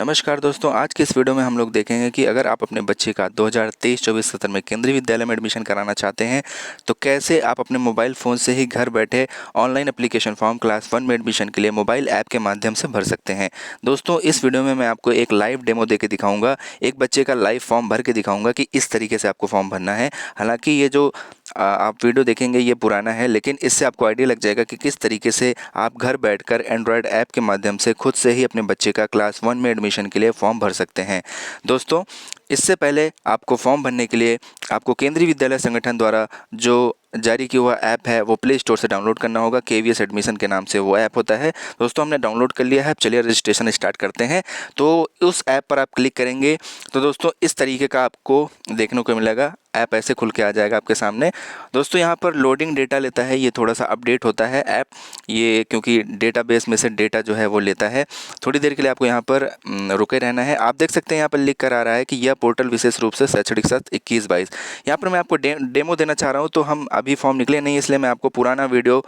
नमस्कार दोस्तों, आज के इस वीडियो में हम लोग देखेंगे कि अगर आप अपने बच्चे का 2023-24 सत्र में केंद्रीय विद्यालय में एडमिशन कराना चाहते हैं तो कैसे आप अपने मोबाइल फ़ोन से ही घर बैठे ऑनलाइन एप्लीकेशन फॉर्म क्लास 1 में एडमिशन के लिए मोबाइल ऐप के माध्यम से भर सकते हैं। दोस्तों, इस वीडियो में मैं आपको एक लाइव डेमो दे के दिखाऊंगा, एक बच्चे का लाइव फॉर्म भर के दिखाऊंगा कि इस तरीके से आपको फॉर्म भरना है। हालांकि ये जो आप वीडियो देखेंगे ये पुराना है, लेकिन इससे आपको आइडिया लग जाएगा कि किस तरीके से आप घर बैठकर एंड्रॉयड ऐप के माध्यम से खुद से ही अपने बच्चे का क्लास 1 में एडमिशन के लिए फॉर्म भर सकते हैं। दोस्तों, इससे पहले आपको फॉर्म भरने के लिए आपको केंद्रीय विद्यालय संगठन द्वारा जो जारी किया हुआ ऐप है वो प्ले स्टोर से डाउनलोड करना होगा। KVS एडमिशन के नाम से वो ऐप होता है। दोस्तों, हमने डाउनलोड कर लिया है। चलिए रजिस्ट्रेशन स्टार्ट करते हैं। तो उस ऐप पर आप क्लिक करेंगे तो दोस्तों इस तरीके का आपको देखने को मिलेगा। ऐप ऐसे खुल के आ जाएगा आपके सामने। दोस्तों, यहाँ पर लोडिंग डेटा लेता है, ये थोड़ा सा अपडेट होता है ऐप, ये क्योंकि डेटाबेस में से डेटा जो है वो लेता है। थोड़ी देर के लिए आपको यहाँ पर रुके रहना है। आप देख सकते हैं यहाँ पर लिख कर आ रहा है कि यह पोर्टल विशेष रूप से शैक्षणिक सत्र 21-22। यहाँ पर मैं आपको डेमो देना चाह रहा हूँ, तो हम अभी फॉर्म निकले नहीं, इसलिए मैं आपको पुराना वीडियो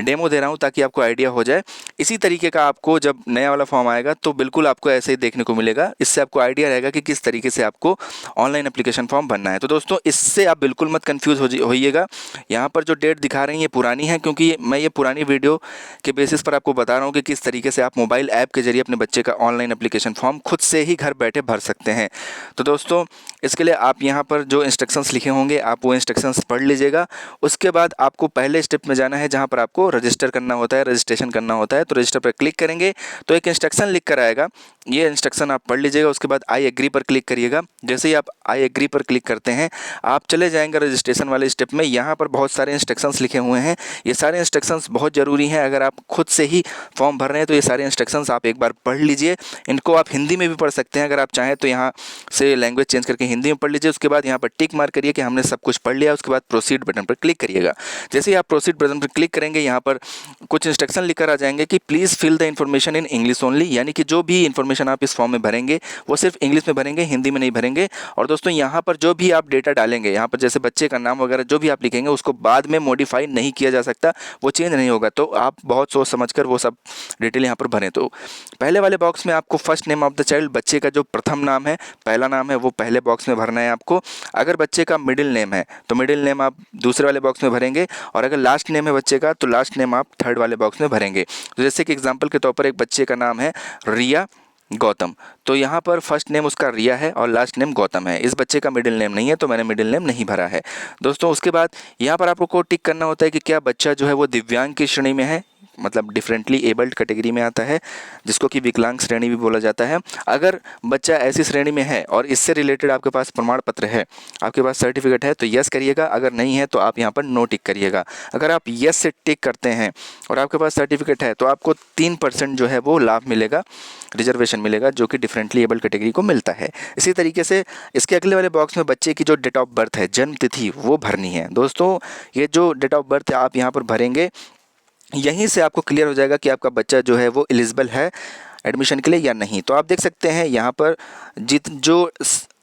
डेमो दे रहा हूँ ताकि आपको आइडिया हो जाए। इसी तरीके का आपको जब नया वाला फॉर्म आएगा तो बिल्कुल आपको ऐसे ही देखने को मिलेगा। इससे आपको आइडिया रहेगा कि किस तरीके से आपको ऑनलाइन एप्लीकेशन फॉर्म भरना है। तो दोस्तों, इससे आप बिल्कुल मत कंफ्यूज होइएगा। यहाँ पर जो डेट दिखा रहे हैं ये पुरानी है, क्योंकि मैं ये पुरानी वीडियो के बेसिस पर आपको बता रहा हूँ कि किस तरीके से आप मोबाइल ऐप के जरिए अपने बच्चे का ऑनलाइन एप्लीकेशन फॉर्म खुद से ही घर बैठे भर सकते हैं। तो दोस्तों, इसके लिए आप यहाँ पर जो इंस्ट्रक्शंस लिखे होंगे आप वो इंस्ट्रक्शंस पढ़ लीजिएगा। उसके बाद आपको पहले स्टेप में जाना है जहाँ पर आपको रजिस्टर करना होता है, रजिस्ट्रेशन करना होता है। तो रजिस्टर पर क्लिक करेंगे तो एक इंस्ट्रक्शन लिख कर आएगा, ये इंस्ट्रक्शन आप पढ़ लीजिएगा। उसके बाद आई एग्री पर क्लिक करिएगा। जैसे ही आप आई एग्री पर क्लिक करते हैं आप चले जाएंगे रजिस्ट्रेशन वाले स्टेप में। यहाँ पर बहुत सारे इंस्ट्रक्शंस लिखे हुए हैं। ये सारे इंस्ट्रक्शंस बहुत ज़रूरी हैं। अगर आप खुद से ही फॉर्म भर रहे हैं तो ये सारे इंस्ट्रक्शंस आप एक बार पढ़ लीजिए। इनको आप हिंदी में भी पढ़ सकते हैं, अगर आप चाहें तो यहाँ से लैंग्वेज चेंज करके हिंदी में पढ़ लीजिए। उसके बाद यहाँ पर टिक मार्क करिए कि हमने सब कुछ पढ़ लिया। उसके बाद प्रोसीड बटन पर क्लिक करिएगा। जैसे ही आप प्रोसीड बटन पर क्लिक करेंगे यहाँ पर कुछ इंस्ट्रक्शन लिखकर आ जाएंगे कि please fill the information in English only, यानी कि जो भी इन्फॉर्मेशन आप इस फॉर्म में भरेंगे वो सिर्फ इंग्लिश में भरेंगे, हिंदी में नहीं भरेंगे। और दोस्तों, यहाँ पर जो भी आप डेटा डालेंगे, यहाँ पर जैसे बच्चे का नाम वगैरह जो भी आप लिखेंगे उसको बाद में मॉडिफाई नहीं किया जा सकता, वो चेंज नहीं होगा। तो आप बहुत सोच समझ कर वो सब डिटेल यहाँ पर भरें। तो पहले वाले बॉक्स में आपको first name of the child, बच्चे का जो प्रथम नाम है, पहला नाम है, वो पहले बॉक्स में भरना है आपको। अगर बच्चे का मिडिल नेम है तो मिडिल नेम आप दूसरे वाले बॉक्स में भरेंगे, और अगर लास्ट नेम है बच्चे का तो लास्ट नेम आप थर्ड वाले बॉक्स में भरेंगे। तो जैसे कि एग्जाम्पल के तौर पर एक बच्चे का नाम है रिया गौतम, तो यहाँ पर फर्स्ट नेम उसका रिया है और लास्ट नेम गौतम है। इस बच्चे का मिडिल नेम नहीं है तो मैंने मिडिल नेम नहीं भरा है। दोस्तों, उसके बाद यहाँ पर आपको टिक करना होता है कि क्या बच्चा जो है वो दिव्यांग की श्रेणी में है, मतलब डिफरेंटली एबल्ड कैटेगरी में आता है, जिसको कि विकलांग श्रेणी भी बोला जाता है। अगर बच्चा ऐसी श्रेणी में है और इससे रिलेटेड आपके पास प्रमाण पत्र है, आपके पास सर्टिफिकेट है, तो यस करिएगा। अगर नहीं है तो आप यहाँ पर नो टिक करिएगा। अगर आप यस से टिक करते हैं और आपके पास सर्टिफिकेट है तो आपको 3% जो है वो लाभ मिलेगा, रिजर्वेशन मिलेगा, जो कि डिफरेंटली एबल्ड कैटेगरी को मिलता है। इसी तरीके से इसके अगले वाले बॉक्स में बच्चे की जो डेट ऑफ बर्थ है, जन्म तिथि, वो भरनी है। दोस्तों, ये जो डेट ऑफ बर्थ है आप यहाँ पर भरेंगे, यहीं से आपको क्लियर हो जाएगा कि आपका बच्चा जो है वो एलिजिबल है एडमिशन के लिए या नहीं। तो आप देख सकते हैं यहाँ पर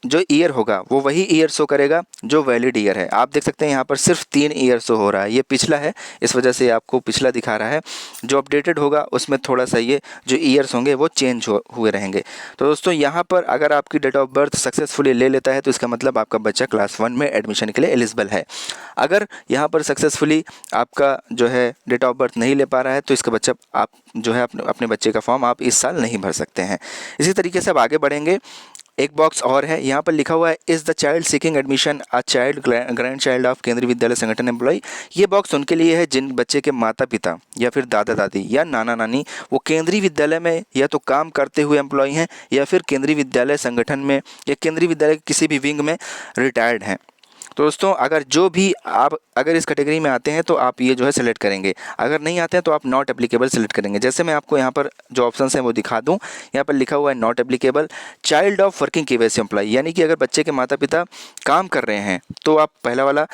जो ईयर होगा वो वही ईयर शो करेगा जो वैलिड ईयर है। आप देख सकते हैं यहाँ पर सिर्फ 3 ईयर शो हो रहा है, ये पिछला है, इस वजह से आपको पिछला दिखा रहा है। जो अपडेटेड होगा उसमें थोड़ा सा ये जो ईयर्स होंगे वो चेंज हुए रहेंगे। तो दोस्तों, यहाँ पर अगर आपकी डेट ऑफ बर्थ सक्सेसफुली ले लेता है तो इसका मतलब आपका बच्चा क्लास 1 में एडमिशन के लिए एलिजिबल है। अगर यहाँ पर सक्सेसफुली आपका जो है डेट ऑफ बर्थ नहीं ले पा रहा है तो इसका बच्चा आप जो है अपने बच्चे का फॉर्म आप इस साल नहीं भर सकते हैं। इसी तरीके से अब आगे बढ़ेंगे। एक बॉक्स और है, यहाँ पर लिखा हुआ है is the child seeking admission a child grand child of केंद्रीय विद्यालय संगठन एम्प्लॉय। ये बॉक्स उनके लिए है जिन बच्चे के माता पिता या फिर दादा दादी या नाना नानी वो केंद्रीय विद्यालय में या तो काम करते हुए एम्प्लॉय हैं या फिर केंद्रीय विद्यालय संगठन में या केंद्रीय विद्यालय के किसी भी विंग में रिटायर्ड हैं। तो दोस्तों, अगर इस कैटेगरी में आते हैं तो आप ये जो है सेलेक्ट करेंगे, अगर नहीं आते हैं तो आप नॉट एप्लीकेबल सेलेक्ट करेंगे। जैसे मैं आपको यहाँ पर जो ऑप्शंस हैं वो दिखा दूँ। यहाँ पर लिखा हुआ है not applicable child of working KVS employ, यानी कि अगर बच्चे के माता पिता काम कर रहे हैं तो आप पहला वाला,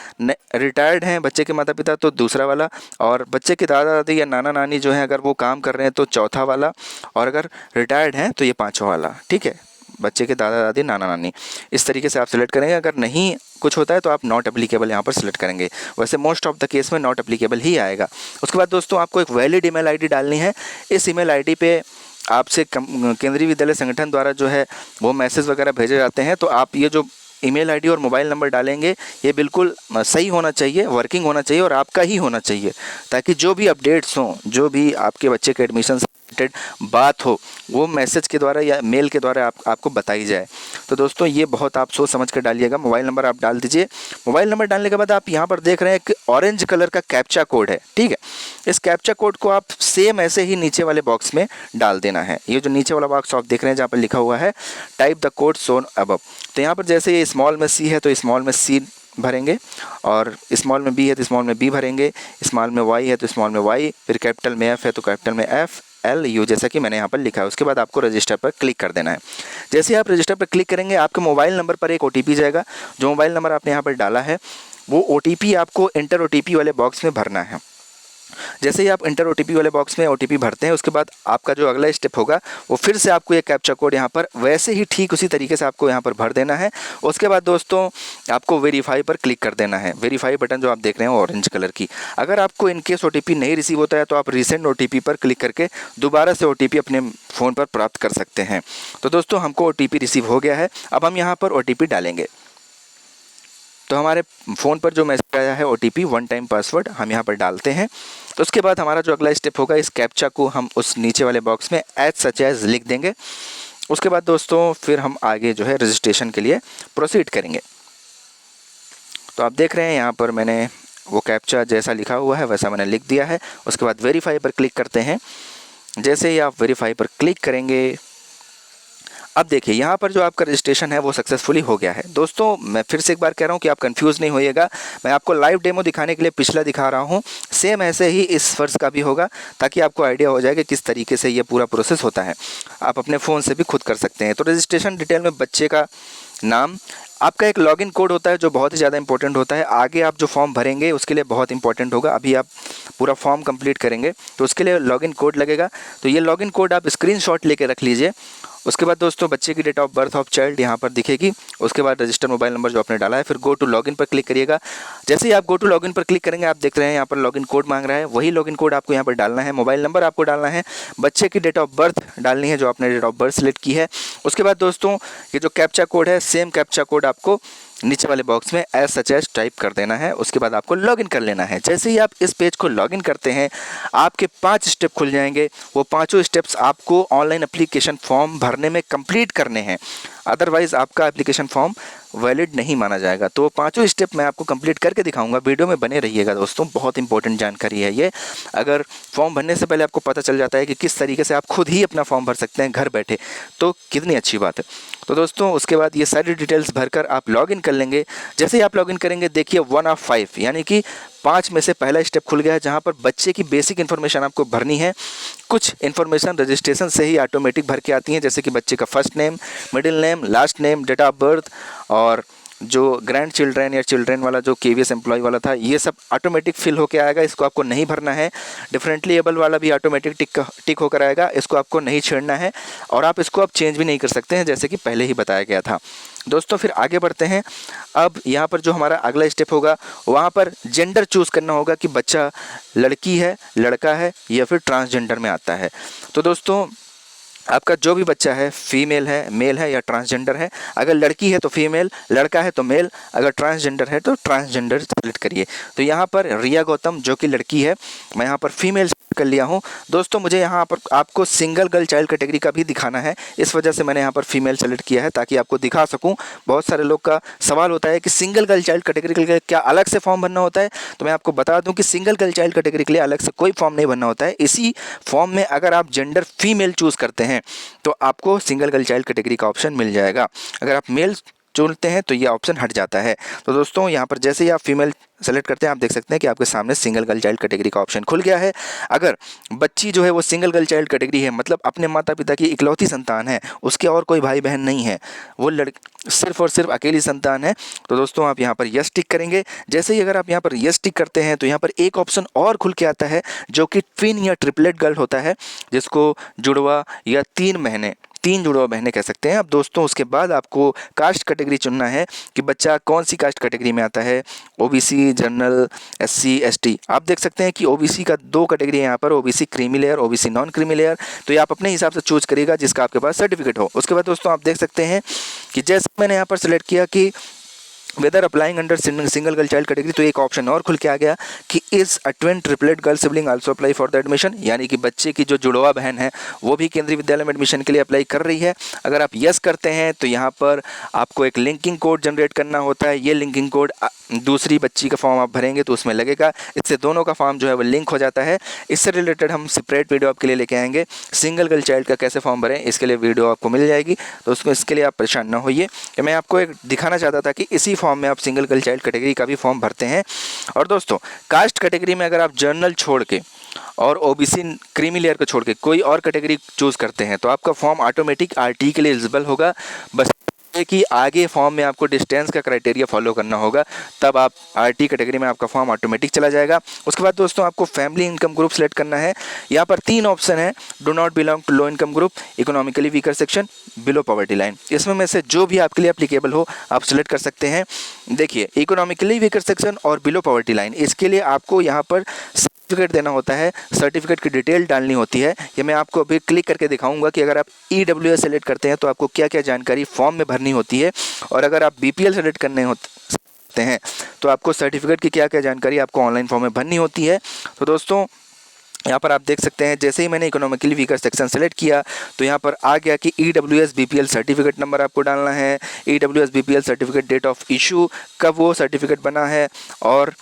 रिटायर्ड हैं बच्चे के माता पिता तो दूसरा वाला, और बच्चे के दादा दादी या नाना नानी जो है अगर वो काम कर रहे हैं तो चौथा वाला, और अगर रिटायर्ड हैं तो ये पाँचवा वाला। ठीक है, बच्चे के दादा दादी नाना नानी, इस तरीके से आप सेलेक्ट करेंगे। अगर नहीं कुछ होता है तो आप नॉट एप्लीकेबल यहाँ पर सिलेक्ट करेंगे। वैसे मोस्ट ऑफ द केस में नॉट एप्लीकेबल ही आएगा। उसके बाद दोस्तों, आपको एक वैलिड ईमेल आईडी डालनी है। इस ईमेल आईडी पे आपसे केंद्रीय विद्यालय संगठन द्वारा जो है वो मैसेज वगैरह भेजे जाते हैं, तो आप ये जो ईमेल आईडी और मोबाइल नंबर डालेंगे ये बिल्कुल सही होना चाहिए, वर्किंग होना चाहिए और आपका ही होना चाहिए, ताकि जो भी अपडेट्स हों, जो भी आपके बच्चे के एडमिशन से रिलेटेड बात हो, वो मैसेज के द्वारा या मेल के द्वारा आपको बताई जाए। तो दोस्तों ये बहुत आप सोच समझ कर डालिएगा। मोबाइल नंबर आप डाल दीजिए। मोबाइल नंबर डालने के बाद आप यहाँ पर देख रहे हैं कि ऑरेंज कलर का कैप्चा कोड है, ठीक है। इस कैप्चा कोड को आप सेम ऐसे ही नीचे वाले बॉक्स में डाल देना है। ये जो नीचे वाला बॉक्स आप देख रहे हैं जहाँ पर लिखा हुआ है type the code shown above, तो यहाँ पर जैसे ये स्मॉल में सी है तो स्मॉल में सी भरेंगे, और स्मॉल में बी है तो स्मॉल में बी भरेंगे, स्मॉल में वाई है तो स्मॉल में वाई, फिर कैपिटल में एफ है तो कैपिटल में एफ, एल यू, जैसा कि मैंने यहाँ पर लिखा है। उसके बाद आपको रजिस्टर पर क्लिक कर देना है। जैसे ही आप रजिस्टर पर क्लिक करेंगे आपके मोबाइल नंबर पर एक OTP जाएगा। जो मोबाइल नंबर आपने यहाँ पर डाला है वो OTP आपको एंटर OTP वाले बॉक्स में भरना है। जैसे ही आप इंटर OTP वाले बॉक्स में OTP भरते हैं, उसके बाद आपका जो अगला स्टेप होगा वो फिर से आपको ये कैप्चा कोड यहाँ पर वैसे ही ठीक उसी तरीके से आपको यहाँ पर भर देना है। उसके बाद दोस्तों आपको वेरीफाई पर क्लिक कर देना है। वेरीफाई बटन जो आप देख रहे हैं ऑरेंज कलर की, अगर आपको इनकेस OTP नहीं रिसीव होता है तो आप रीसेंट OTP पर क्लिक करके दोबारा से OTP अपने फ़ोन पर प्राप्त कर सकते हैं। तो दोस्तों हमको OTP रिसीव हो गया है। अब हम यहाँ पर OTP डालेंगे। तो हमारे फ़ोन पर जो मैसेज आया है OTP 1 टाइम पासवर्ड हम यहाँ पर डालते हैं। तो उसके बाद हमारा जो अगला स्टेप होगा, इस कैप्चा को हम उस नीचे वाले बॉक्स में एज सच एज लिख देंगे। उसके बाद दोस्तों फिर हम आगे जो है रजिस्ट्रेशन के लिए प्रोसीड करेंगे। तो आप देख रहे हैं यहाँ पर मैंने वो कैप्चा जैसा लिखा हुआ है वैसा मैंने लिख दिया है। उसके बाद वेरीफाई पर क्लिक करते हैं। जैसे ही आप वेरीफाई पर क्लिक करेंगे, अब देखिए यहाँ पर जो आपका रजिस्ट्रेशन है वो सक्सेसफुली हो गया है। दोस्तों मैं फिर से एक बार कह रहा हूँ कि आप कंफ्यूज नहीं होइएगा। मैं आपको लाइव डेमो दिखाने के लिए पिछला दिखा रहा हूँ, सेम ऐसे ही इस वर्ष का भी होगा, ताकि आपको आइडिया हो जाए कि किस तरीके से ये पूरा प्रोसेस होता है। आप अपने फ़ोन से भी खुद कर सकते हैं। तो रजिस्ट्रेशन डिटेल में बच्चे का नाम, आपका एक लॉगिन कोड होता है जो बहुत ही ज़्यादा इंपॉर्टेंट होता है। आगे आप जो फॉर्म भरेंगे उसके लिए बहुत इंपॉर्टेंट होगा। अभी आप पूरा फॉर्म कंप्लीट करेंगे तो उसके लिए लॉगिन कोड लगेगा। तो ये लॉगिन कोड आप स्क्रीनशॉट लेके रख लीजिए। उसके बाद दोस्तों बच्चे की date of birth of child यहाँ पर दिखेगी। उसके बाद रजिस्टर मोबाइल नंबर जो आपने डाला है, फिर गो टू लॉगिन पर क्लिक करिएगा। जैसे ही आप गो टू लॉगिन पर क्लिक करेंगे आप देख रहे हैं यहाँ पर लॉगिन कोड मांग रहा है। वही लॉगिन कोड आपको यहाँ पर डालना है, मोबाइल नंबर आपको डालना है, बच्चे की डेट ऑफ बर्थ डालनी है जो आपने डेट ऑफ बर्थ सेलेक्ट की है। उसके बाद दोस्तों ये जो कैप्चा कोड है, सेम कैप्चा कोड आपको नीचे वाले बॉक्स में एज सच एज टाइप कर देना है। उसके बाद आपको लॉगिन कर लेना है। जैसे ही आप इस पेज को लॉगिन करते हैं आपके 5 स्टेप खुल जाएंगे। वो पाँचों स्टेप्स आपको ऑनलाइन एप्लीकेशन फॉर्म भरने में कंप्लीट करने हैं, अदरवाइज़ आपका एप्लीकेशन फॉर्म वैलिड नहीं माना जाएगा। तो वो पाँचों स्टेप मैं आपको कंप्लीट करके दिखाऊंगा। वीडियो में बने रहिएगा दोस्तों, बहुत इंपॉर्टेंट जानकारी है ये। अगर फॉर्म भरने से पहले आपको पता चल जाता है कि किस तरीके से आप खुद ही अपना फॉर्म भर सकते हैं घर बैठे, तो कितनी अच्छी बात है। तो दोस्तों उसके बाद ये सारी डिटेल्स भरकर आप लॉगिन कर लेंगे। जैसे ही आप लॉगिन करेंगे देखिए 1 ऑफ 5 यानी कि 5 में से पहला स्टेप खुल गया है, जहाँ पर बच्चे की बेसिक इन्फॉर्मेशन आपको भरनी है। कुछ इन्फॉर्मेशन रजिस्ट्रेशन से ही ऑटोमेटिक भर के आती हैं, जैसे कि बच्चे का first name, middle name, last name, date of birth, और जो ग्रैंड चिल्ड्रेन या चिल्ड्रेन वाला जो KVS एम्प्लॉय वाला था, ये सब ऑटोमेटिक फिल होकर आएगा। इसको आपको नहीं भरना है। डिफरेंटली एबल वाला भी ऑटोमेटिक टिक होकर आएगा, इसको आपको नहीं छेड़ना है, और आप इसको अब चेंज भी नहीं कर सकते हैं, जैसे कि पहले ही बताया गया था। दोस्तों फिर आगे बढ़ते हैं। अब यहाँ पर जो हमारा अगला स्टेप होगा वहाँ पर जेंडर चूज़ करना होगा कि बच्चा लड़की है, लड़का है, या फिर ट्रांसजेंडर में आता है। तो दोस्तों आपका जो भी बच्चा है, फीमेल है, मेल है या ट्रांसजेंडर है, अगर लड़की है तो फीमेल, लड़का है तो मेल, अगर ट्रांसजेंडर है तो ट्रांसजेंडर सेलेक्ट करिए। तो यहाँ पर रिया गौतम जो कि लड़की है, मैं यहाँ पर फीमेल कर लिया हूँ। दोस्तों मुझे यहाँ पर आपको सिंगल गर्ल चाइल्ड कैटेगरी का भी दिखाना है, इस वजह से मैंने यहाँ पर फीमेल सेलेक्ट किया है ताकि आपको दिखा सकूँ। बहुत सारे लोग का सवाल होता है कि सिंगल गर्ल चाइल्ड कैटेगरी के लिए क्या अलग से फॉर्म भरना होता है, तो मैं आपको बता दूँ कि सिंगल गर्ल चाइल्ड कैटेगरी के लिए अलग से कोई फॉर्म नहीं भरना होता है। इसी फॉर्म में अगर आप जेंडर फीमेल चूज़ करते हैं तो आपको सिंगल गर्ल चाइल्ड कैटेगरी का ऑप्शन मिल जाएगा। अगर आप मेल चुनते हैं तो ये ऑप्शन हट जाता है। तो दोस्तों यहाँ पर जैसे ही आप फीमेल सेलेक्ट करते हैं आप देख सकते हैं कि आपके सामने सिंगल गर्ल चाइल्ड कैटेगरी का ऑप्शन खुल गया है। अगर बच्ची जो है वो सिंगल गर्ल चाइल्ड कैटेगरी है, मतलब अपने माता पिता की इकलौती संतान है, उसके और कोई भाई बहन नहीं है, वो सिर्फ और सिर्फ अकेली संतान है, तो दोस्तों आप यहाँ पर यस टिक करेंगे। जैसे ही अगर आप यहाँ पर यस टिक करते हैं तो यहाँ पर एक ऑप्शन और खुल के आता है जो कि ट्विन या ट्रिपलेट गर्ल होता है, जिसको जुड़वा या 3 महीने 3 जुड़वा बहनें कह सकते हैं। अब दोस्तों उसके बाद आपको कास्ट कैटेगरी चुनना है कि बच्चा कौन सी कास्ट कैटेगरी में आता है, ओबीसी, जनरल, एससी, एसटी। आप देख सकते हैं कि ओबीसी का 2 कैटेगरी है यहाँ पर, OBC creamy layer, OBC non creamy layer. तो ये आप अपने हिसाब से चूज करिएगा जिसका आपके पास सर्टिफिकेट हो। उसके बाद दोस्तों आप देख सकते हैं कि जैसे मैंने यहाँ पर सिलेक्ट किया कि whether applying under single girl child category, तो एक ऑप्शन और खुल के आ गया कि is a twin triplet girl sibling also apply for the admission, यानी कि बच्चे की जो जुड़वा बहन है वो भी केंद्रीय विद्यालय में एडमिशन के लिए अप्लाई कर रही है। अगर आप यस करते हैं तो यहाँ पर आपको एक लिंकिंग कोड जनरेट करना होता है। ये लिंकिंग कोड दूसरी बच्ची का फॉर्म आप भरेंगे तो उसमें लगेगा, इससे दोनों का फॉर्म जो है वो लिंक हो जाता है। इससे रिलेटेड हम सेपरेट वीडियो आपके लिए लेके आएंगे। सिंगल गर्ल चाइल्ड का कैसे फॉर्म भरें इसके लिए वीडियो आपको मिल जाएगी, तो उसको इसके लिए आप परेशान ना होइए। मैं आपको एक दिखाना चाहता था कि इसी फॉर्म में आप सिंगल गर्ल चाइल्ड कैटेगरी का भी फॉर्म भरते हैं। और दोस्तों कास्ट कैटेगरी में अगर आप जर्नल छोड़ के और ओबीसी क्रीमी लेयर को छोड़ के कोई और कैटेगरी चूज करते हैं तो आपका फॉर्म ऑटोमेटिक आरटी के लिए एलिजिबल होगा। बस कि आगे फॉर्म में आपको डिस्टेंस का क्राइटेरिया फॉलो करना होगा, तब आप आरटी कैटेगरी में आपका फॉर्म ऑटोमेटिक चला जाएगा। उसके बाद दोस्तों आपको फैमिली इनकम ग्रुप सेलेक्ट करना है। यहाँ पर 3 ऑप्शन है, do not belong to low income group, economically weaker section, below poverty line. इसमें में से जो भी आपके लिए एप्लीकेबल हो आप सिलेक्ट कर सकते हैं। देखिए इकोनॉमिकली वीकर सेक्शन और बिलो पॉवर्टी लाइन, इसके लिए आपको यहाँ पर सर्टिफिकेट देना होता है, सर्टिफिकेट की डिटेल डालनी होती है। ये मैं आपको अभी क्लिक करके दिखाऊंगा कि अगर आप ईडब्ल्यूएस सेलेक्ट करते हैं तो आपको क्या क्या जानकारी फॉर्म में भरनी होती है, और अगर आप बीपीएल सेलेक्ट करने होते हैं तो आपको सर्टिफिकेट की क्या क्या जानकारी आपको ऑनलाइन फॉर्म में भरनी होती है। तो दोस्तों यहाँ पर आप देख सकते हैं जैसे ही मैंने इकोनॉमिकली वीकर सेक्शन सेलेक्ट किया तो यहाँ पर आ गया कि ईडब्ल्यूएस बीपीएल सर्टिफिकेट नंबर आपको डालना है, EWS BPL certificate date of issue, कब वो सर्टिफिकेट बना है, और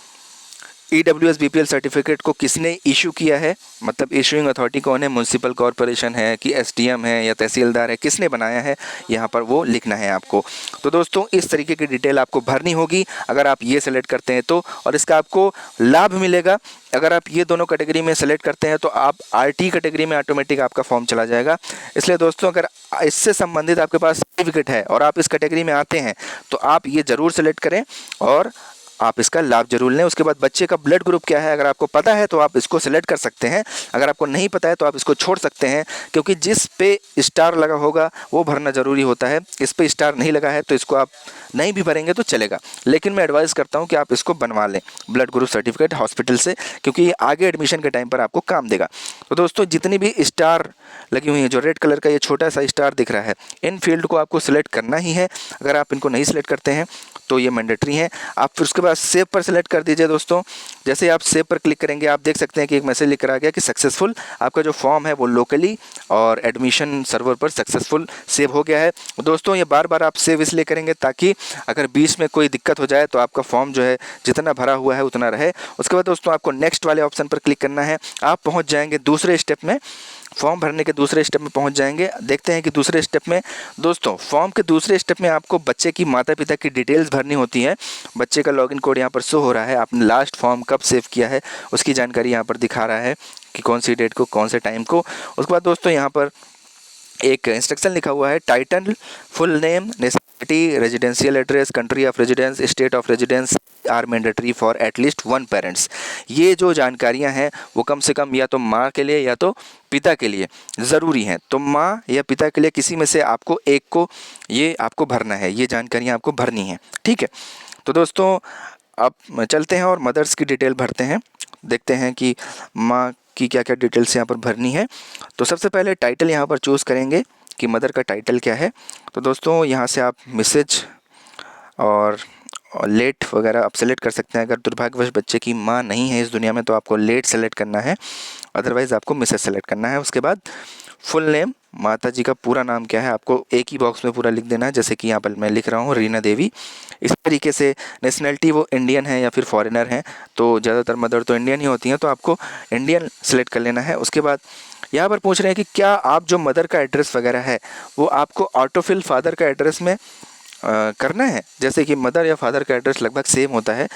ईडब्ल्यूएस बीपीएल सर्टिफिकेट को किसने इशू किया है, मतलब इशूइंग अथॉरिटी कौन है, म्यूनसिपल कॉरपोरेशन है कि एसडीएम है या तहसीलदार है, किसने बनाया है, यहाँ पर वो लिखना है आपको। तो दोस्तों इस तरीके की डिटेल आपको भरनी होगी अगर आप ये सेलेक्ट करते हैं तो, और इसका आपको लाभ मिलेगा। अगर आप ये दोनों कैटेगरी में सेलेक्ट करते हैं तो आप आरटी कैटेगरी में ऑटोमेटिक आपका फॉर्म चला जाएगा। इसलिए दोस्तों अगर इससे संबंधित आपके पास सर्टिफिकेट है और आप इस कैटेगरी में आते हैं तो आप ये ज़रूर सेलेक्ट करें और आप इसका लाभ जरूर लें। उसके बाद बच्चे का ब्लड ग्रुप क्या है, अगर आपको पता है तो आप इसको सिलेक्ट कर सकते हैं, अगर आपको नहीं पता है तो आप इसको छोड़ सकते हैं, क्योंकि जिस पे स्टार लगा होगा वो भरना ज़रूरी होता है। इस पे स्टार नहीं लगा है तो इसको आप नहीं भी भरेंगे तो चलेगा, लेकिन मैं एडवाइस करता हूँ कि आप इसको बनवा लें ब्लड ग्रुप सर्टिफिकेट हॉस्पिटल से, क्योंकि ये आगे एडमिशन के टाइम पर आपको काम देगा। तो दोस्तों जितनी भी स्टार लगी हुई है, जो रेड कलर का ये छोटा सा स्टार दिख रहा है, इन फील्ड को आपको सिलेक्ट करना ही है। अगर आप इनको नहीं सिलेक्ट करते हैं तो ये मैंडेटरी है। आप फिर उसके बाद सेव पर सेलेक्ट कर दीजिए। दोस्तों जैसे आप सेव पर क्लिक करेंगे आप देख सकते हैं कि एक मैसेज लिख कर आ गया कि सक्सेसफुल, आपका जो फॉर्म है वो लोकली और एडमिशन सर्वर पर सक्सेसफुल सेव हो गया है। दोस्तों ये बार बार आप सेव इसलिए करेंगे ताकि अगर बीच में कोई दिक्कत हो जाए तो आपका फॉर्म जो है जितना भरा हुआ है उतना रहे। उसके बाद दोस्तों आपको नेक्स्ट वाले ऑप्शन पर क्लिक करना है। आप पहुँच जाएंगे दूसरे स्टेप में, फॉर्म भरने के दूसरे स्टेप में पहुंच जाएंगे। देखते हैं कि दूसरे स्टेप में, दोस्तों फॉर्म के दूसरे स्टेप में आपको बच्चे की माता पिता की डिटेल्स भरनी होती है। बच्चे का लॉगिन कोड यहाँ पर शो हो रहा है, आपने लास्ट फॉर्म कब सेव किया है उसकी जानकारी यहाँ पर दिखा रहा है कि कौन सी डेट को कौन से टाइम को। उसके बाद दोस्तों यहाँ पर एक इंस्ट्रक्शन लिखा हुआ है, title, full name, nationality, residential address, country of residence, state of residence are mandatory for at least 1 parents. ये जो जानकारियां हैं वो कम से कम या तो माँ के लिए या तो पिता के लिए ज़रूरी हैं। तो माँ या पिता के लिए किसी में से आपको एक को ये आपको भरना है, ये जानकारियाँ आपको भरनी है, ठीक है। तो दोस्तों अब चलते हैं और मदर्स की डिटेल भरते हैं, देखते हैं कि माँ की क्या क्या डिटेल्स यहाँ पर भरनी है। तो सबसे पहले टाइटल यहाँ पर चूज़ करेंगे कि मदर का टाइटल क्या है। तो दोस्तों यहाँ से आप मिसेज और लेट वगैरह आप सेलेक्ट कर सकते हैं। अगर दुर्भाग्यवश बच्चे की माँ नहीं है इस दुनिया में तो आपको लेट सेलेक्ट करना है, अदरवाइज़ आपको मिसेज सेलेक्ट करना है। उसके बाद फुल नेम, माता जी का पूरा नाम क्या है आपको एक ही बॉक्स में पूरा लिख देना है, जैसे कि यहाँ पर मैं लिख रहा हूँ रीना देवी। इस तरीके से नेशनलिटी वो इंडियन है या फिर फॉरेनर हैं, तो ज़्यादातर मदर तो इंडियन ही होती हैं, तो आपको इंडियन सेलेक्ट कर लेना है। उसके बाद यहाँ पर पूछ रहे हैं कि क्या आप जो मदर का एड्रेस वगैरह है वो आपको ऑटोफिल फादर का एड्रेस में करना है। जैसे कि मदर या फादर का एड्रेस लगभग सेम होता है,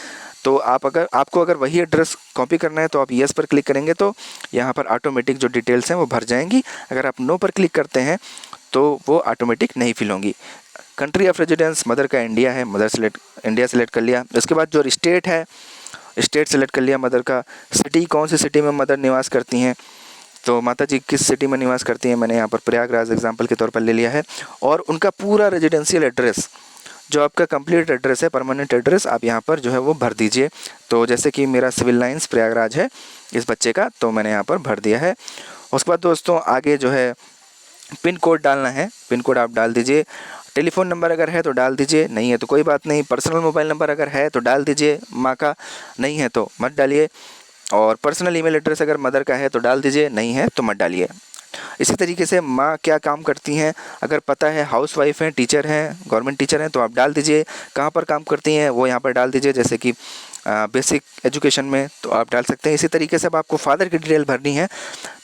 तो आपको अगर वही एड्रेस कॉपी करना है तो आप यस पर क्लिक करेंगे तो यहाँ पर ऑटोमेटिक जो डिटेल्स हैं वो भर जाएंगी। अगर आप नो पर क्लिक करते हैं तो वो ऑटोमेटिक नहीं फिल होंगी। कंट्री ऑफ रेजिडेंस, मदर का इंडिया है, इंडिया सेलेक्ट कर लिया। उसके बाद जो स्टेट है, स्टेट सेलेक्ट कर लिया मदर का। सिटी, कौन सी सिटी में मदर निवास करती हैं। तो माता जी किस सिटी में निवास करती हैं, मैंने यहाँ पर प्रयागराज एग्जाम्पल के तौर पर ले लिया है। और उनका पूरा रेजिडेंशियल एड्रेस, जो आपका कंप्लीट एड्रेस है, परमानेंट एड्रेस, आप यहाँ पर जो है वो भर दीजिए। तो जैसे कि मेरा सिविल लाइंस प्रयागराज है इस बच्चे का, तो मैंने यहाँ पर भर दिया है। उसके बाद दोस्तों आगे जो है पिन कोड डालना है, पिन कोड आप डाल दीजिए। टेलीफ़ोन नंबर अगर है तो डाल दीजिए, नहीं है तो कोई बात नहीं। पर्सनल मोबाइल नंबर अगर है तो डाल दीजिए माँ का, नहीं है तो मत डालिए। और पर्सनल ईमेल एड्रेस अगर मदर का है तो डाल दीजिए, नहीं है तो मत डालिए। इसी तरीके से माँ क्या काम करती हैं, अगर पता है हाउसवाइफ हैं, टीचर हैं, गवर्नमेंट टीचर हैं तो आप डाल दीजिए। कहाँ पर काम करती हैं वो यहाँ पर डाल दीजिए, जैसे कि बेसिक एजुकेशन में तो आप डाल सकते हैं। इसी तरीके से अब आपको फादर की डिटेल भरनी है।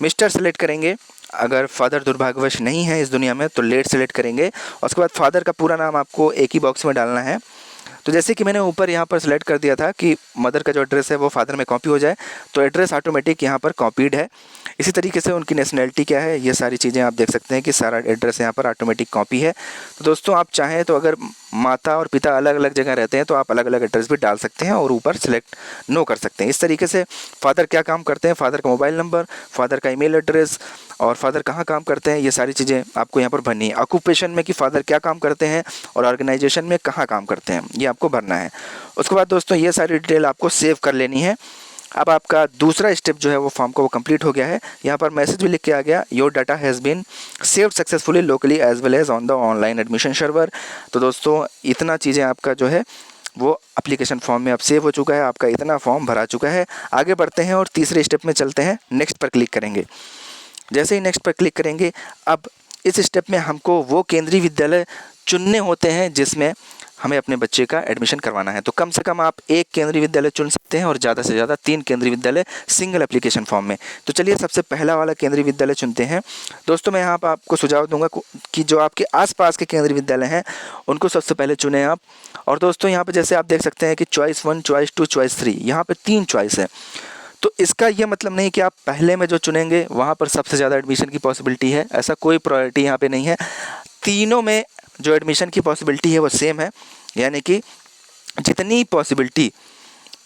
मिस्टर सेलेक्ट करेंगे, अगर फादर दुर्भाग्यवश नहीं है इस दुनिया में तो लेट सेलेक्ट करेंगे। और उसके बाद फादर का पूरा नाम आपको एक ही बॉक्स में डालना है। तो जैसे कि मैंने ऊपर यहाँ पर सेलेक्ट कर दिया था कि मदर का जो एड्रेस है वो फादर में कॉपी हो जाए, तो एड्रेस ऑटोमेटिक यहाँ पर कॉपीड है। इसी तरीके से उनकी नेशनैलिटी क्या है, ये सारी चीज़ें आप देख सकते हैं कि सारा एड्रेस यहाँ पर ऑटोमेटिक कॉपी है। तो दोस्तों आप चाहें तो अगर माता और पिता अलग अलग जगह रहते हैं तो आप अलग अलग एड्रेस भी डाल सकते हैं और ऊपर सेलेक्ट नो कर सकते हैं। इस तरीके से फादर क्या काम करते हैं, फादर का मोबाइल नंबर, फादर का ईमेल एड्रेस और फादर कहाँ काम करते हैं, ये सारी चीज़ें आपको यहाँ पर भरनी है। ऑक्यूपेशन में कि फादर क्या काम करते हैं और ऑर्गेनाइजेशन में कहाँ काम करते हैं, ये आपको भरना है। उसके बाद दोस्तों ये सारी डिटेल आपको सेव कर लेनी है। अब आपका दूसरा स्टेप जो है वो फॉर्म का वो कंप्लीट हो गया है। यहाँ पर मैसेज भी लिख के आ गया, your data has been saved successfully locally as well as on the online admission server. तो दोस्तों इतना चीज़ें आपका जो है वो एप्लीकेशन फॉर्म में अब सेव हो चुका है, आपका इतना फॉर्म भरा चुका है। आगे बढ़ते हैं और तीसरे स्टेप में चलते हैं, नेक्स्ट पर क्लिक करेंगे। जैसे ही नेक्स्ट पर क्लिक करेंगे, अब इस स्टेप में हमको वो केंद्रीय विद्यालय चुनने होते हैं जिसमें हमें अपने बच्चे का एडमिशन करवाना है। तो कम से कम आप एक केंद्रीय विद्यालय चुन सकते हैं और ज़्यादा से ज़्यादा 3 केंद्रीय विद्यालय सिंगल एप्लीकेशन फॉर्म में। तो चलिए सबसे पहला वाला केंद्रीय विद्यालय चुनते हैं। दोस्तों मैं यहाँ पर आपको सुझाव दूंगा कि जो आपके आसपास के केंद्रीय विद्यालय हैं उनको सबसे पहले चुनें आप। और दोस्तों यहाँ पर जैसे आप देख सकते हैं कि चॉइस 1, चॉइस 2, चॉइस 3, यहाँ पर 3 चॉइस है। तो इसका ये मतलब नहीं कि आप पहले में जो चुनेंगे वहाँ पर सबसे ज़्यादा एडमिशन की पॉसिबिलिटी है, ऐसा कोई प्रायोरिटी यहाँ पे नहीं है। तीनों में जो एडमिशन की पॉसिबिलिटी है वो सेम है, यानी कि जितनी पॉसिबिलिटी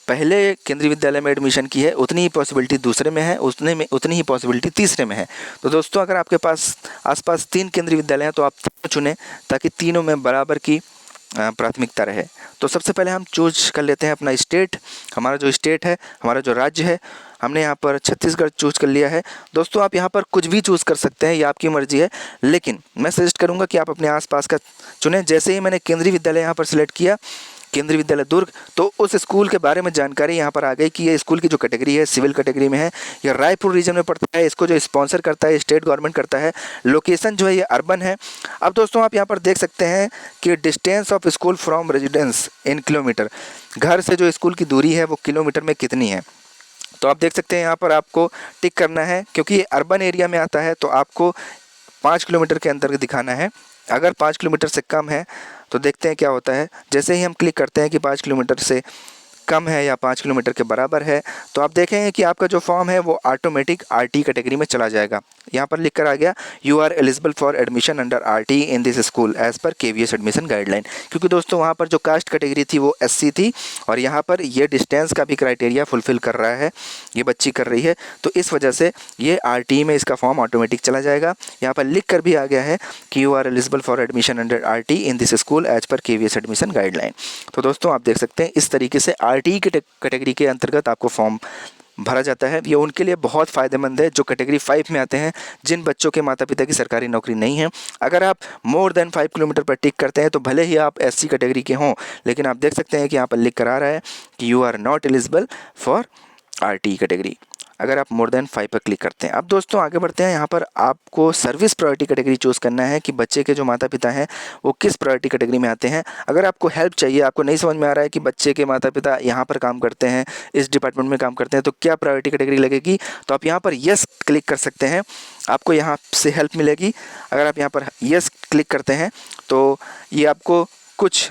पहले केंद्रीय विद्यालय में एडमिशन की है उतनी ही पॉसिबिलिटी दूसरे में है, उतनी ही पॉसिबिलिटी तीसरे में है। तो दोस्तों अगर आपके पास आसपास 3 केंद्रीय विद्यालय हैं तो आप तीनों चुनें ताकि तीनों में बराबर की प्राथमिकता रहे। तो सबसे पहले हम चूज कर लेते हैं अपना स्टेट। हमारा जो स्टेट है, हमारा जो राज्य है, हमने यहाँ पर छत्तीसगढ़ चूज कर लिया है। दोस्तों आप यहाँ पर कुछ भी चूज़ कर सकते हैं, ये आपकी मर्जी है, लेकिन मैं सजेस्ट करूँगा कि आप अपने आसपास का चुनें। जैसे ही मैंने केंद्रीय विद्यालय यहाँ पर सिलेक्ट किया, केंद्रीय विद्यालय दुर्ग, तो उस स्कूल के बारे में जानकारी यहाँ पर आ गई कि ये स्कूल की जो कैटेगरी है सिविल कैटेगरी में है, ये रायपुर रीजन में पड़ता है, इसको जो स्पॉन्सर करता है स्टेट गवर्नमेंट करता है, लोकेशन जो है ये अर्बन है। अब दोस्तों आप यहाँ पर देख सकते हैं कि distance of school from residence in kilometre, घर से जो स्कूल की दूरी है वो किलोमीटर में कितनी है। तो आप देख सकते हैं यहाँ पर आपको टिक करना है, क्योंकि ये अर्बन एरिया में आता है तो आपको 5 किलोमीटर के अंतर्गत दिखाना है। अगर 5 किलोमीटर से कम है तो देखते हैं क्या होता है। जैसे ही हम क्लिक करते हैं कि 5 किलोमीटर से कम है या 5 किलोमीटर के बराबर है, तो आप देखेंगे कि आपका जो फॉर्म है वो ऑटोमेटिक आरटी कैटेगरी में चला जाएगा। यहाँ पर लिख कर आ गया, you are eligible for admission under RT in this school as per KVS admission guideline. क्योंकि दोस्तों वहाँ पर जो कास्ट कैटेगरी थी वो एससी थी और यहाँ पर ये डिस्टेंस का भी क्राइटेरिया फुलफिल कर रहा है, ये बच्ची कर रही है, तो इस वजह से ये आरटी में इसका फॉर्म ऑटोमेटिक चला जाएगा। यहाँ पर लिख कर भी आ गया है कि you are eligible for admission under RT in this school as per KVS admission guideline. तो दोस्तों आप देख सकते हैं इस तरीके से आरटी की कैटेगरी के अंतर्गत आपको फॉर्म भरा जाता है। ये उनके लिए बहुत फ़ायदेमंद है जो कैटेगरी 5 में आते हैं, जिन बच्चों के माता पिता की सरकारी नौकरी नहीं है। अगर आप मोर देन 5 किलोमीटर पर टिक करते हैं तो भले ही आप एससी कैटेगरी के हों, लेकिन आप देख सकते हैं कि यहाँ पर लिख कर आ रहा है कि you are not eligible for RT category, अगर आप मोर देन 5 पर क्लिक करते हैं। अब दोस्तों आगे बढ़ते हैं। यहाँ पर आपको सर्विस प्रायोरिटी कैटेगरी चूज़ करना है कि बच्चे के जो माता पिता हैं वो किस प्रायोरिटी कैटेगरी में आते हैं। अगर आपको हेल्प चाहिए, आपको नहीं समझ में आ रहा है कि बच्चे के माता पिता यहाँ पर काम करते हैं, इस डिपार्टमेंट में काम करते हैं, तो क्या प्रायोरिटी कैटेगरी लगेगी, तो आप यहाँ पर यस क्लिक कर सकते हैं, आपको यहाँ से हेल्प मिलेगी। अगर आप यहाँ पर यस क्लिक करते हैं तो ये आपको कुछ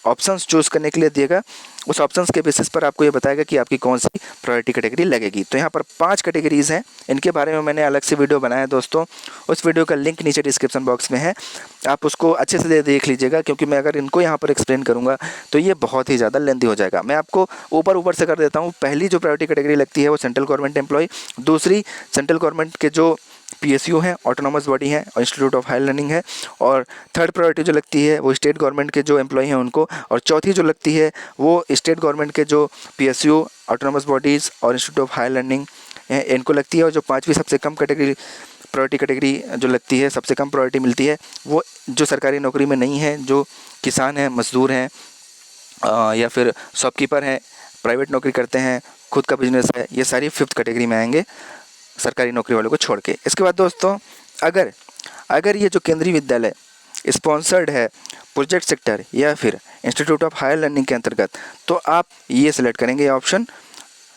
ऑप्शंस चूज़ करने के लिए दिएगा, उस ऑप्शंस के बेसिस पर आपको ये बताएगा कि आपकी कौन सी प्रायोरिटी कैटेगरी लगेगी। तो यहाँ पर 5 कैटेगरीज़ हैं, इनके बारे में मैंने अलग से वीडियो बनाया है दोस्तों, उस वीडियो का लिंक नीचे डिस्क्रिप्शन बॉक्स में है, आप उसको अच्छे से देख लीजिएगा, क्योंकि मैं अगर इनको यहाँ पर एक्सप्लेन करूँगा तो ये बहुत ही ज़्यादा लेंथी हो जाएगा। मैं आपको ऊपर से कर देता हूँ। पहली जो प्रायोरिटी कैटेगरी लगती है वो सेंट्रल गवर्नमेंट एम्प्लॉय, दूसरी सेंट्रल गवर्नमेंट के जो PSU हैं, ऑटोनॉमस बॉडी हैं और इंस्टीट्यूट ऑफ हायर लर्निंग है, और थर्ड प्रायोरिटी जो लगती है वो स्टेट गवर्नमेंट के जो एम्प्लॉय हैं उनको, और चौथी जो लगती है वो स्टेट गवर्नमेंट के जो PSU, ऑटोनॉमस बॉडीज़ और इंस्टीट्यूट ऑफ हायर लर्निंग हैं इनको लगती है। और जो पाँचवीं सबसे कम प्रायोरिटी कैटेगरी जो लगती है, सबसे कम प्रायोरिटी मिलती है, वो जो सरकारी नौकरी में नहीं है, जो किसान हैं, मजदूर हैं या फिर शॉपकीपर हैं, प्राइवेट नौकरी करते हैं, खुद का बिजनेस है, ये सारी 5th कैटेगरी में आएंगे सरकारी नौकरी वालों को छोड़ के। इसके बाद दोस्तों अगर ये जो केंद्रीय विद्यालय स्पॉन्सर्ड है प्रोजेक्ट सेक्टर या फिर इंस्टीट्यूट ऑफ हायर लर्निंग के अंतर्गत, तो आप ये सिलेक्ट करेंगे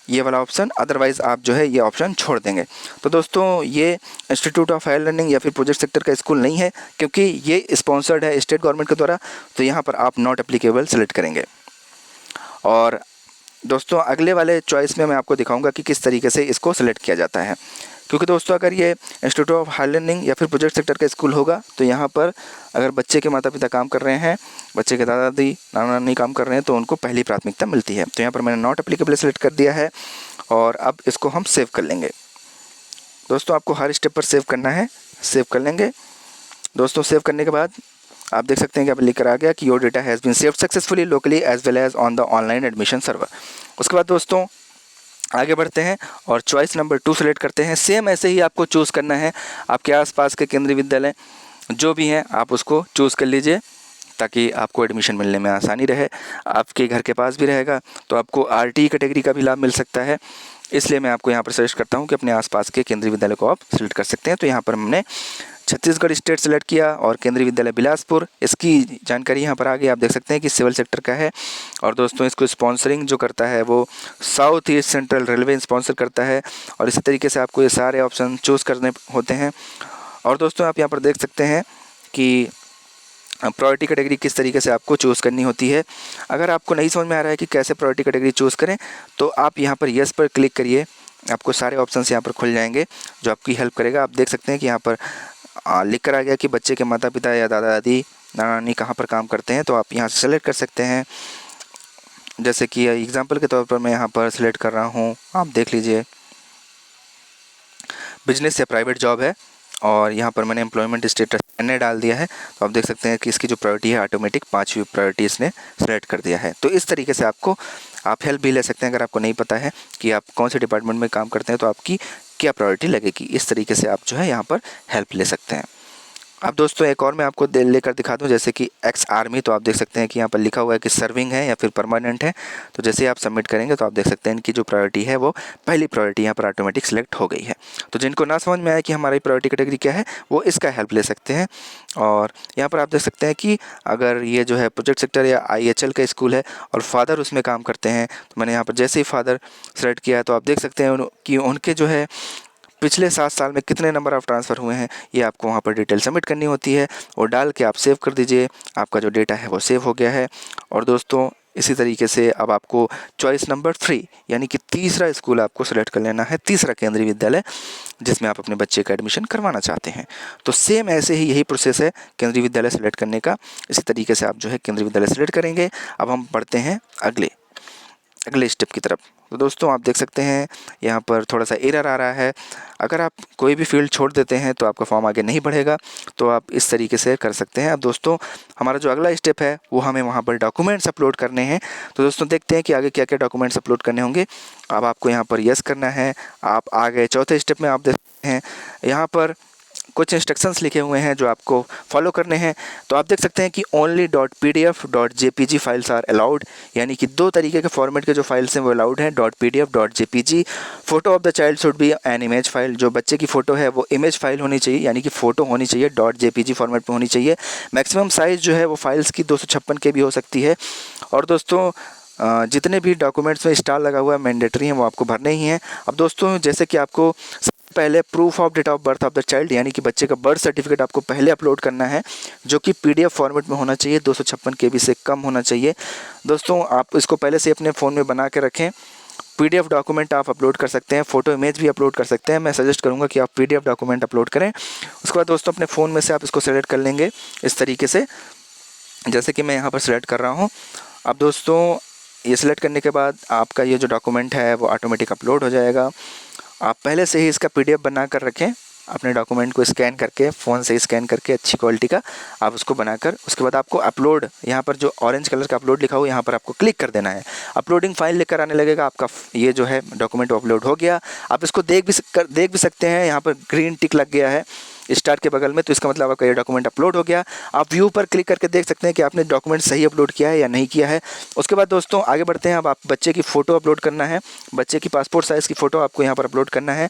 ये वाला ऑप्शन, अदरवाइज़ आप जो है ये ऑप्शन छोड़ देंगे। तो दोस्तों ये इंस्टीट्यूट ऑफ हायर लर्निंग या फिर प्रोजेक्ट सेक्टर का स्कूल नहीं है, क्योंकि ये स्पॉन्सर्ड है स्टेट गवर्नमेंट के द्वारा, तो यहाँ पर आप नॉट एप्लीकेबल सेलेक्ट करेंगे। और दोस्तों अगले वाले चॉइस में मैं आपको दिखाऊंगा कि किस तरीके से इसको सेलेक्ट किया जाता है, क्योंकि दोस्तों अगर ये इंस्टीट्यूट ऑफ हायर लर्निंग या फिर प्रोजेक्ट सेक्टर का स्कूल होगा तो यहाँ पर अगर बच्चे के माता पिता काम कर रहे हैं, बच्चे के दादा दादी नाना नानी काम कर रहे हैं, तो उनको पहली प्राथमिकता मिलती है। तो यहाँ पर मैंने नॉट एप्लीकेबल सेलेक्ट कर दिया है और अब इसको हम सेव कर लेंगे। दोस्तों आपको हर स्टेप पर सेव करना है, सेव कर लेंगे। दोस्तों सेव करने के बाद आप देख सकते हैं कि अब लिख कर आ गया कि your data has been saved successfully locally as well as on the online admission server. उसके बाद दोस्तों आगे बढ़ते हैं और चॉइस नंबर 2 सेलेक्ट करते हैं। सेम ऐसे ही आपको चूज़ करना है, आपके आसपास के केंद्रीय विद्यालय जो भी हैं आप उसको चूज़ कर लीजिए, ताकि आपको एडमिशन मिलने में आसानी रहे। आपके घर के पास भी रहेगा तो आपको RT कैटेगरी का भी लाभ मिल सकता है, इसलिए मैं आपको यहाँ पर सजेस्ट करता हूँ कि अपने आसपास के केंद्रीय विद्यालय को आप सिलेक्ट कर सकते हैं। तो यहाँ पर हमने छत्तीसगढ़ स्टेट सेलेक्ट किया और केंद्रीय विद्यालय बिलासपुर, इसकी जानकारी यहाँ पर आ गई। आप देख सकते हैं कि सिविल सेक्टर का है, और दोस्तों इसको स्पॉन्सरिंग जो करता है वो south east central railway sponsor करता है, और इसी तरीके से आपको ये सारे ऑप्शन चूज़ करने होते हैं। और दोस्तों आप यहाँ पर देख सकते हैं कि प्रायोरिटी कैटेगरी किस तरीके से आपको चूज़ करनी होती है। अगर आपको नहीं समझ में आ रहा है कि कैसे प्रायोरिटी कैटेगरी चूज़ करें, तो आप यहाँ पर यस पर क्लिक करिए, आपको सारे ऑप्शंस यहाँ पर खुल जाएंगे जो आपकी हेल्प करेगा। आप देख सकते हैं कि यहाँ पर लिख कर आ गया कि बच्चे के माता पिता या दादा दादी नाना नानी कहाँ पर काम करते हैं, तो आप यहाँ से सेलेक्ट कर सकते हैं। जैसे कि एग्जांपल के तौर पर मैं यहाँ पर सिलेक्ट कर रहा हूँ, आप देख लीजिए बिजनेस या प्राइवेट जॉब है, और यहाँ पर मैंने एम्प्लॉयमेंट स्टेटस NA डाल दिया है। तो आप देख सकते हैं कि इसकी जो प्रायोरिटी है ऑटोमेटिक 5वीं प्रायोरिटी इसने सेलेक्ट कर दिया है। तो इस तरीके से आप हेल्प भी ले सकते हैं। अगर आपको नहीं पता है कि आप कौन से डिपार्टमेंट में काम करते हैं तो आपकी क्या प्रायोरिटी लगेगी, इस तरीके से आप जो है यहाँ पर हेल्प ले सकते हैं। अब दोस्तों एक और मैं आपको लेकर दिखा दूं, जैसे कि एक्स आर्मी, तो आप देख सकते हैं कि यहाँ पर लिखा हुआ है कि सर्विंग है या फिर परमानेंट है। तो जैसे आप सबमिट करेंगे तो आप देख सकते हैं इनकी जो प्रायोरिटी है वो पहली प्रायोरिटी यहाँ पर ऑटोमेटिक सेलेक्ट हो गई है। तो जिनको ना समझ में आया कि हमारी प्रायोरिटी कैटेगरी क्या है, वो इसका हेल्प ले सकते हैं। और यहाँ पर आप देख सकते हैं कि अगर ये जो है प्रोजेक्ट सेक्टर या IHL का स्कूल है और फादर उसमें काम करते हैं, तो मैंने यहाँ पर जैसे ही फादर सेलेक्ट किया है तो आप देख सकते हैं कि उनके जो है पिछले 7 साल में कितने नंबर ऑफ़ ट्रांसफ़र हुए हैं, ये आपको वहाँ पर डिटेल सबमिट करनी होती है। और डाल के आप सेव कर दीजिए, आपका जो डेटा है वो सेव हो गया है। और दोस्तों इसी तरीके से अब आपको चॉइस नंबर 3 यानी कि तीसरा स्कूल आपको सेलेक्ट कर लेना है, तीसरा केंद्रीय विद्यालय जिसमें आप अपने बच्चे का एडमिशन करवाना चाहते हैं। तो सेम ऐसे ही यही प्रोसेस है केंद्रीय विद्यालय सेलेक्ट करने का। इसी तरीके से आप जो है केंद्रीय विद्यालय सेलेक्ट करेंगे। अब हम बढ़ते हैं अगले स्टेप की तरफ। तो दोस्तों आप देख सकते हैं यहाँ पर थोड़ा सा एरर आ रहा है। अगर आप कोई भी फील्ड छोड़ देते हैं तो आपका फॉर्म आगे नहीं बढ़ेगा, तो आप इस तरीके से कर सकते हैं। अब दोस्तों हमारा जो अगला स्टेप है वो हमें वहाँ पर डॉक्यूमेंट्स अपलोड करने हैं। तो दोस्तों देखते हैं कि आगे क्या क्या डॉक्यूमेंट्स अपलोड करने होंगे। अब आपको यहाँ पर यस करना है। आप आ गए चौथे स्टेप में। आप देख सकते हैं यहाँ पर कुछ इंस्ट्रक्शंस लिखे हुए हैं जो आपको फॉलो करने हैं। तो आप देख सकते हैं कि only .pdf .jpg files are allowed, यानी कि 2 तरीके के फॉर्मेट के जो फाइल्स हैं वो अलाउड हैं, .pdf .jpg। Photo of the child should be an image file, जो बच्चे की फ़ोटो है वो इमेज फाइल होनी चाहिए, यानी कि फ़ोटो होनी चाहिए, .jpg फॉर्मेट में होनी चाहिए। मैक्सिमम साइज़ जो है वो फाइल्स की 256 KB हो सकती है। और दोस्तों जितने भी डॉक्यूमेंट्स में स्टार लगा हुआ है मैंडेटरी हैं, वो आपको भरने ही हैं। अब दोस्तों जैसे कि आपको पहले proof of date of birth of the child यानी कि बच्चे का बर्थ सर्टिफिकेट आपको पहले अपलोड करना है, जो कि पीडीएफ फॉर्मेट में होना चाहिए, 256 केबी से कम होना चाहिए। दोस्तों आप इसको पहले से अपने फ़ोन में बना के रखें। पीडीएफ डॉक्यूमेंट आप अपलोड कर सकते हैं, फ़ोटो इमेज भी अपलोड कर सकते हैं। मैं सजेस्ट करूंगा कि आप पीडीएफ डॉक्यूमेंट अपलोड करें। उसके बाद दोस्तों अपने फ़ोन में से आप इसको सेलेक्ट कर लेंगे इस तरीके से, जैसे कि मैं यहाँ पर सेलेक्ट कर रहा हूँ। अब दोस्तों ये सिलेक्ट करने के बाद आपका ये जो डॉक्यूमेंट है वो ऑटोमेटिक अपलोड हो जाएगा। आप पहले से ही इसका पीडीएफ बना कर रखें, अपने डॉक्यूमेंट को स्कैन करके, फ़ोन से स्कैन करके अच्छी क्वालिटी का आप उसको बनाकर, उसके बाद आपको अपलोड, यहाँ पर जो ऑरेंज कलर का अपलोड लिखा हो यहाँ पर आपको क्लिक कर देना है। अपलोडिंग फाइल लेकर आने लगेगा, आपका ये जो है डॉक्यूमेंट अपलोड हो गया। आप इसको देख भी सकते हैं, यहाँ पर ग्रीन टिक लग गया है स्टार के बगल में, तो इसका मतलब आपका ये डॉक्यूमेंट अपलोड हो गया। आप व्यू पर क्लिक करके देख सकते हैं कि आपने डॉक्यूमेंट सही अपलोड किया है या नहीं किया है। उसके बाद दोस्तों आगे बढ़ते हैं। अब आप बच्चे की फ़ोटो अपलोड करना है, बच्चे की पासपोर्ट साइज़ की फ़ोटो आपको यहाँ पर अपलोड करना है।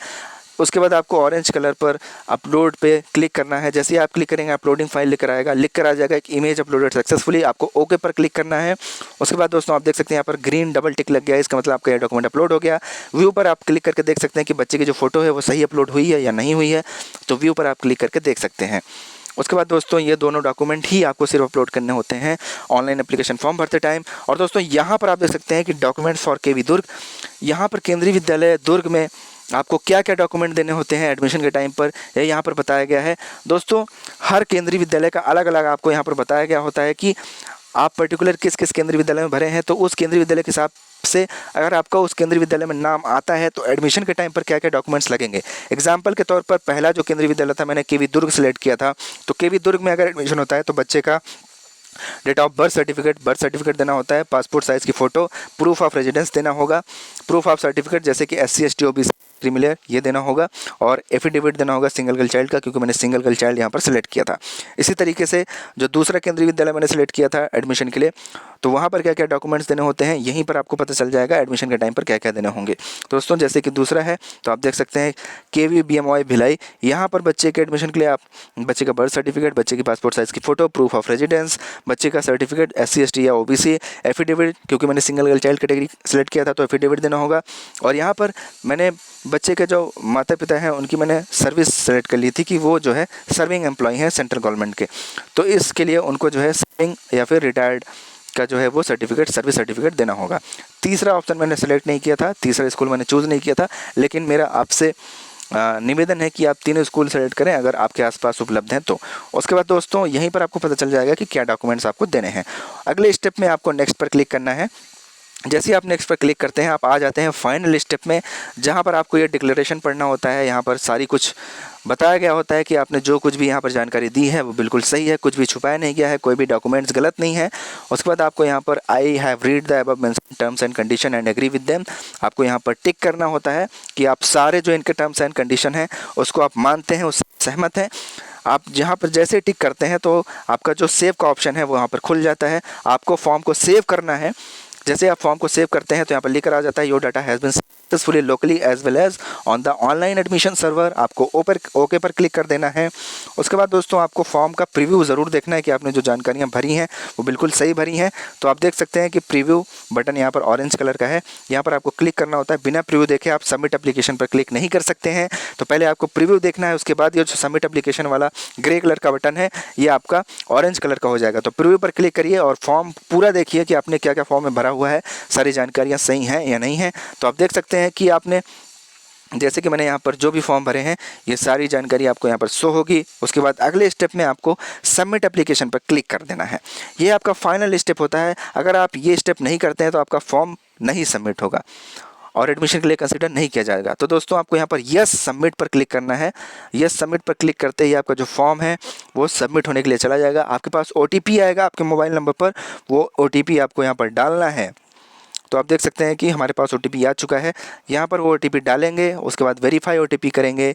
उसके बाद आपको ऑरेंज कलर पर अपलोड पे क्लिक करना है। जैसे ही आप क्लिक करेंगे अपलोडिंग फाइल लेकर आएगा, लिख कर आ जाएगा एक इमेज अपलोडेड सक्सेसफुली, आपको ओके पर क्लिक करना है। उसके बाद दोस्तों आप देख सकते हैं यहाँ पर ग्रीन डबल टिक लग गया है, इसका मतलब आपका ये डॉक्यूमेंट अपलोड हो गया। व्यू पर आप क्लिक करके देख सकते हैं कि बच्चे की जो फोटो है वो सही अपलोड हुई है या नहीं हुई है, तो व्यू पर आप क्लिक करके देख सकते हैं। उसके बाद दोस्तों ये दोनों डॉक्यूमेंट ही आपको सिर्फ अपलोड करने होते हैं ऑनलाइन एप्लीकेशन फॉर्म भरते टाइम। और दोस्तों यहाँ पर आप देख सकते हैं कि डॉक्यूमेंट्स फॉर केवी दुर्ग, यहाँ पर केंद्रीय विद्यालय दुर्ग में आपको क्या क्या डॉक्यूमेंट देने होते हैं एडमिशन के टाइम पर, यह यहाँ पर बताया गया है। दोस्तों हर केंद्रीय विद्यालय का अलग अलग आपको यहाँ पर बताया गया होता है कि आप पर्टिकुलर किस किस केंद्रीय विद्यालय में भरे हैं, तो उस केंद्रीय विद्यालय के हिसाब से अगर आपका उस केंद्रीय विद्यालय में नाम आता है तो एडमिशन के टाइम पर क्या क्या डॉक्यूमेंट्स लगेंगे। एग्जाम्पल के तौर पर पहला जो केंद्रीय विद्यालय था मैंने केवी दुर्ग सेलेक्ट किया था, तो केवी दुर्ग में अगर एडमिशन होता है तो बच्चे का डेट ऑफ बर्थ सर्टिफिकेट देना होता है, पासपोर्ट साइज़ की फ़ोटो, प्रूफ ऑफ रेजिडेंस देना होगा, प्रूफ ऑफ सर्टिफिकेट जैसे कि SC ST OBC क्रीमिलियर ये देना होगा, और एफिडेविट देना होगा सिंगल गर्ल चाइल्ड का, क्योंकि मैंने सिंगल गर्ल चाइल्ड यहाँ पर सिलेक्ट किया था। इसी तरीके से जो दूसरा केंद्रीय विद्यालय मैंने सेलेक्ट किया था एडमिशन के लिए, तो वहाँ पर क्या क्या डॉक्यूमेंट्स देने होते हैं यहीं पर आपको पता चल जाएगा एडमिशन के टाइम पर क्या क्या देने होंगे। दोस्तों जैसे कि दूसरा है तो आप देख सकते हैं KV BMY भिलाई, यहाँ पर बच्चे के एडमिशन के लिए आप बच्चे का बर्थ सर्टिफिकेट, बच्चे की पासपोर्ट साइज़ की फ़ोटो, प्रूफ ऑफ रेजिडेंस, बच्चे का सर्टिफिकेट, SC ST या OBC, एफिडेविट, क्योंकि मैंने single girl child category select किया था तो एफिडेविट देना होगा। और यहाँ पर मैंने बच्चे के जो माता पिता हैं उनकी मैंने सर्विस सेलेक्ट कर ली थी कि वो जो है सर्विंग एम्प्लॉय हैं सेंट्रल गवर्नमेंट के, तो इसके लिए उनको जो है सर्विंग या फिर रिटायर्ड का जो है वो सर्टिफिकेट, सर्विस सर्टिफिकेट देना होगा। तीसरा ऑप्शन मैंने सेलेक्ट नहीं किया था, तीसरा स्कूल मैंने चूज़ नहीं किया था, लेकिन मेरा आपसे निवेदन है कि आप तीनों स्कूल सेलेक्ट करें अगर आपके आसपास उपलब्ध हैं तो। उसके बाद दोस्तों यहीं पर आपको पता चल जाएगा कि क्या डॉक्यूमेंट्स आपको देने हैं। अगले स्टेप में आपको नेक्स्ट पर क्लिक करना है। जैसे ही आप नेक्स्ट पर क्लिक करते हैं आप आ जाते हैं फाइनल स्टेप में, जहाँ पर आपको ये डिक्लेरेशन पढ़ना होता है। यहाँ पर सारी कुछ बताया गया होता है कि आपने जो कुछ भी यहाँ पर जानकारी दी है वो बिल्कुल सही है, कुछ भी छुपाया नहीं गया है, कोई भी डॉक्यूमेंट्स गलत नहीं है। उसके बाद आपको यहाँ पर I have read the above mentioned terms and condition and agree with them, आपको यहाँ पर टिक करना होता है कि आप सारे जो इनके टर्म्स एंड कंडीशन हैं उसको आप मानते हैं, उससे सहमत हैं। आप जहाँ पर जैसे टिक करते हैं तो आपका जो सेव का ऑप्शन है वो यहाँ पर खुल जाता है। आपको फॉर्म को सेव करना है। जैसे आप फॉर्म को सेव करते हैं तो यहाँ पर लिखकर आ जाता है your data has been successfully locally as well as on the online admission server. आपको ओके पर क्लिक कर देना है। उसके बाद दोस्तों आपको फॉर्म का प्रीव्यू ज़रूर देखना है कि आपने जो जानकारियाँ भरी हैं वो बिल्कुल सही भरी हैं। तो आप देख सकते हैं कि प्रीव्यू बटन यहाँ पर ऑरेंज कलर का है, यहाँ पर आपको क्लिक करना होता है। बिना प्रीव्यू देखे आप सबमिट एप्लीकेशन पर क्लिक नहीं कर सकते हैं, तो पहले आपको प्रीव्यू देखना है। उसके बाद ये जो सबमिट एप्लीकेशन वाला ग्रे कलर का बटन है ये आपका ऑरेंज कलर का हो जाएगा। तो प्रीव्यू पर क्लिक करिए और फॉर्म पूरा देखिए कि आपने क्या क्या फॉर्म में भरा हुआ है, सारी जानकारियाँ सही हैं या नहीं हैं। तो आप देख सकते हैं कि आपने जैसे कि मैंने यहाँ पर जो भी फॉर्म भरे हैं ये सारी जानकारी आपको यहाँ पर शो होगी। उसके बाद अगले स्टेप में आपको सबमिट एप्लीकेशन पर क्लिक कर देना है। ये आपका फाइनल स्टेप होता है। अगर आप ये स्टेप नहीं करते हैं तो आपका फॉर्म नहीं सबमिट होगा और एडमिशन के लिए कंसीडर नहीं किया जाएगा। तो दोस्तों आपको यहाँ पर यस सबमिट पर क्लिक करना है। यस सबमिट पर क्लिक करते ही आपका जो फॉर्म है वो सबमिट होने के लिए चला जाएगा। आपके पास OTP आएगा आपके मोबाइल नंबर पर, वो OTP आपको यहाँ पर डालना है। तो आप देख सकते हैं कि हमारे पास OTP आ चुका है। यहाँ पर वो OTP डालेंगे, उसके बाद वेरीफाई OTP करेंगे।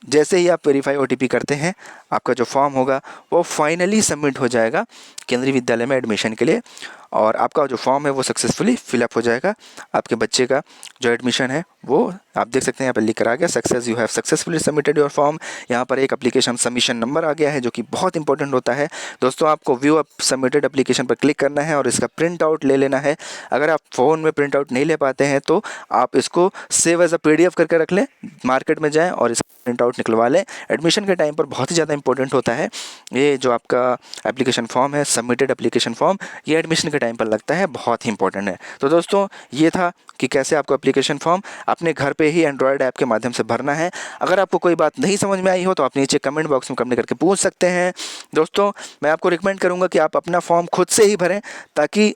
जैसे ही आप वेरीफाई OTP करते हैं, आपका जो फॉर्म होगा वो फाइनली सबमिट हो जाएगा केंद्रीय विद्यालय में एडमिशन के लिए, और आपका जो फॉर्म है वो सक्सेसफुली फिलअप हो जाएगा। आपके बच्चे का जो एडमिशन है वो आप देख सकते हैं यहाँ पर लिख कर आ गया, success, you have successfully submitted your form. यहाँ पर एक एप्लीकेशन सबमिशन नंबर आ गया है जो कि बहुत इंपॉर्टेंट होता है दोस्तों। आपको व्यू अप सबमिटेड एप्लीकेशन पर क्लिक करना है और इसका प्रिंट आउट ले लेना है। अगर आप फ़ोन में प्रिंट आउट नहीं ले पाते हैं तो आप इसको सेव एज अ PDF करके रख लें, मार्केट में जाएँ और इसका प्रिंट आउट निकलवा लें। एडमिशन के टाइम पर बहुत ही ज़्यादा इंपॉर्टेंट होता है ये जो आपका एप्लीकेशन फॉर्म है, सबमिटेड एप्लीकेशन फॉर्म, ये एडमिशन के टाइम पर लगता है, बहुत ही इंपॉर्टेंट है। तो दोस्तों ये था कि कैसे आपको एप्लीकेशन फॉर्म अपने घर पे ही एंड्रॉयड ऐप के माध्यम से भरना है। अगर आपको कोई बात नहीं समझ में आई हो तो आप नीचे कमेंट बॉक्स में कमेंट करके पूछ सकते हैं। दोस्तों मैं आपको रिकमेंड करूंगा कि आप अपना फॉर्म खुद से ही भरें, ताकि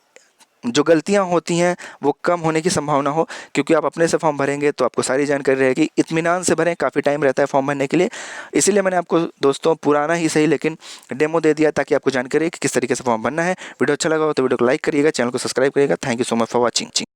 जो गलतियां होती हैं वो कम होने की संभावना हो, क्योंकि आप अपने से फॉर्म भरेंगे तो आपको सारी जानकारी रहेगी। इत्मीनान से भरें, काफ़ी टाइम रहता है फॉर्म भरने के लिए, इसीलिए मैंने आपको दोस्तों पुराना ही सही लेकिन डेमो दे दिया ताकि आपको जानकारी कि किस तरीके से फॉर्म भरना है। वीडियो अच्छा लगा हो तो वीडियो को लाइक करिएगा, चैनल को सब्सक्राइब करिएगा। Thank you so much for watching.